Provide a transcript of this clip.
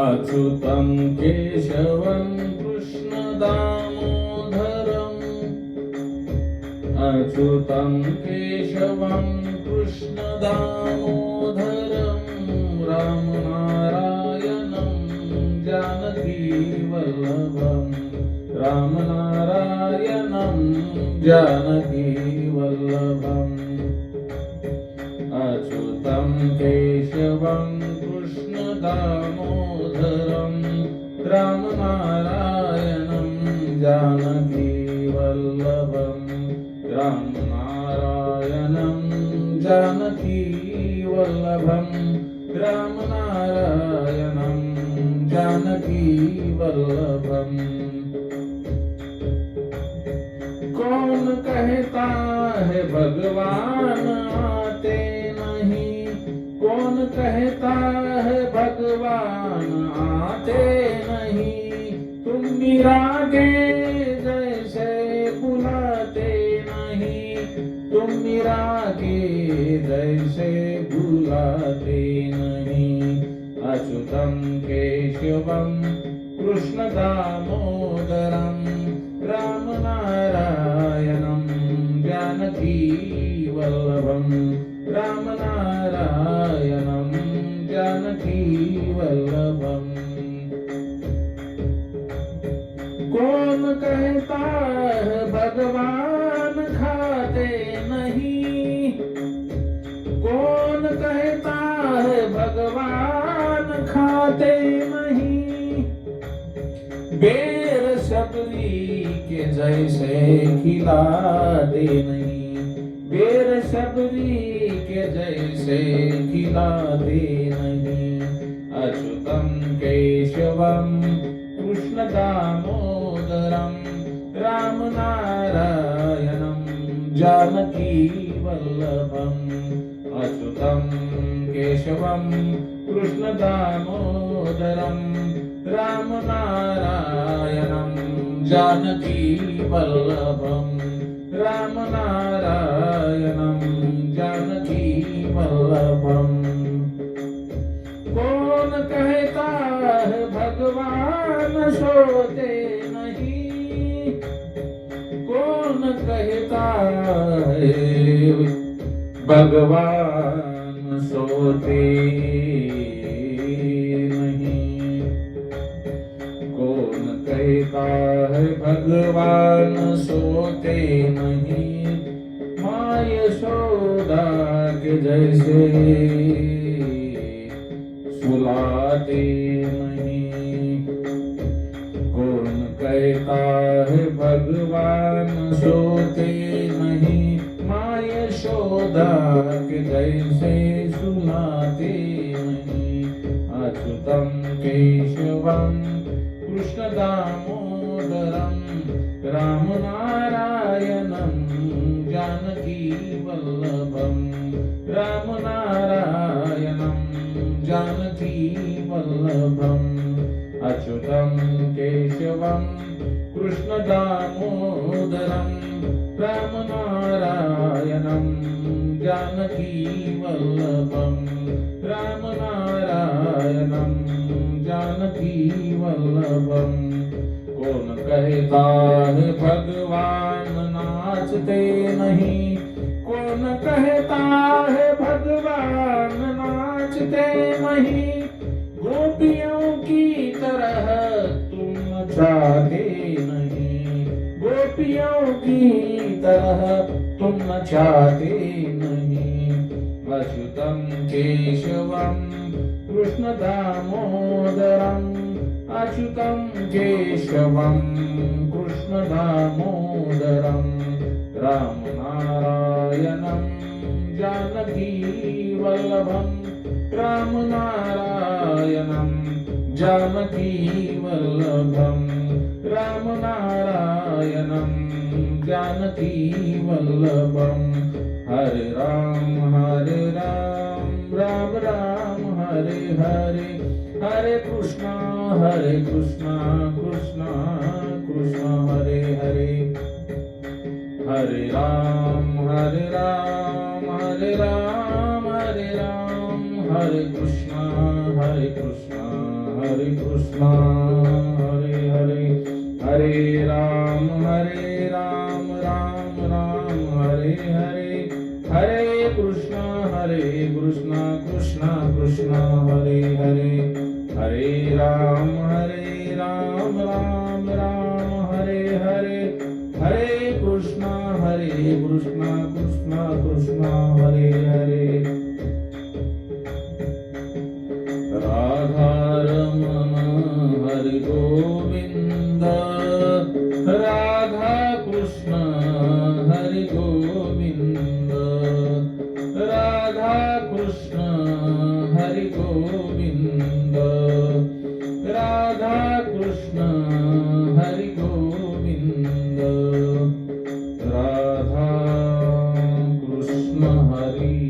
अच्युतं केशवं कृष्णदामोदरम् अच्युतं केशवं कृष्णदामोदरं रामनारायणं जानकीवल्लभम् रामनारायणं जानकीवल्लभम् अच्युतं केशवं कृष्णदामोदरं रामनारायणं जानकीवल्लभम् रामनारायणं जानकीवल्लभम् रामनारायणं जानकीवल्लभम्। कौन कहता है भगवान आते नहीं, कौन कहता है भगवान आते नहीं, तुम मिरागे जैसे बुलाते नहीं, तुम मिरागे जैसे बुलाते नहीं। अच्युतं केशवं कृष्णदामोदरं रामनारायणं जानकीवल्लभम् रामनारायणं जानकीवल्लभम्। कौन कहता है भगवान खाते नहीं, कौन कहता है भगवान खाते नहीं, बेर सबरी के जैसे खिलाते नहीं, बेर सबरी के जैसे खिलाते नहीं। अच्युतं केशवं कृष्णदामोदरं रामनारायणं जानकीवल्लभम् अच्युतं केशवं कृष्णदामोदरं रामनारायणं जानकीवल्लभम् रामनारायणं जानकीवल्लभम्। कौन कहता है भगवान सोते नहीं, कौन कहता है भगवान सोते नहीं, कौन कहता है भगवान सोते नहीं, माँ यशोदा के जैसे सुलाते नहीं, कौन कहता है भगवान सोते नहीं, माँ यशोदा के जैसे सुलाते नहीं। अच्युतं केशवं कृष्णदामोदरं रामनारायणं जानकीवल्लभम् रामनारायणं जानकीवल्लभम्। अच्युतं केशवं कृष्णदामोदरं रामनारायणं जानकीवल्लभम् रामनारायणं जानकीवल्लभम्। कौन कहता है भगवान नाचते नहीं, कौन कहता है भगवान नाचते नहीं, गोपियों की तरह तुम नचाते नहीं, गोपियों की तरह तुम नचाते नहीं। अच्युतं केशवं कृष्णदामोदरं अच्युतं केशवं कृष्णदामोदरं रामनारायणं जानकीवल्लभम् रामनारायणं जानकीवल्लभम् रामनारायणं जानकीवल्लभम्। हरे राम राम राम हरे हरे, हरे कृष्णा कृष्णा कृष्णा हरे हरे, हरे राम हरे राम हरे राम हरे राम, हरे कृष्णा हरे कृष्णा हरे हरे हरे राम राम राम हरे हरे हरे कृष्णा कृष्णा कृष्णा हरे हरे हरे राम राम राम हरे हरे हरे कृष्णा कृष्णा कृष्णा हरे हरे राधारमण हरि गोविंद राधा कृष्ण हरि गोविंद राधा कृष्ण हरि गोविंद राधा कृष्ण हरि गोविंद राधा कृष्ण हरि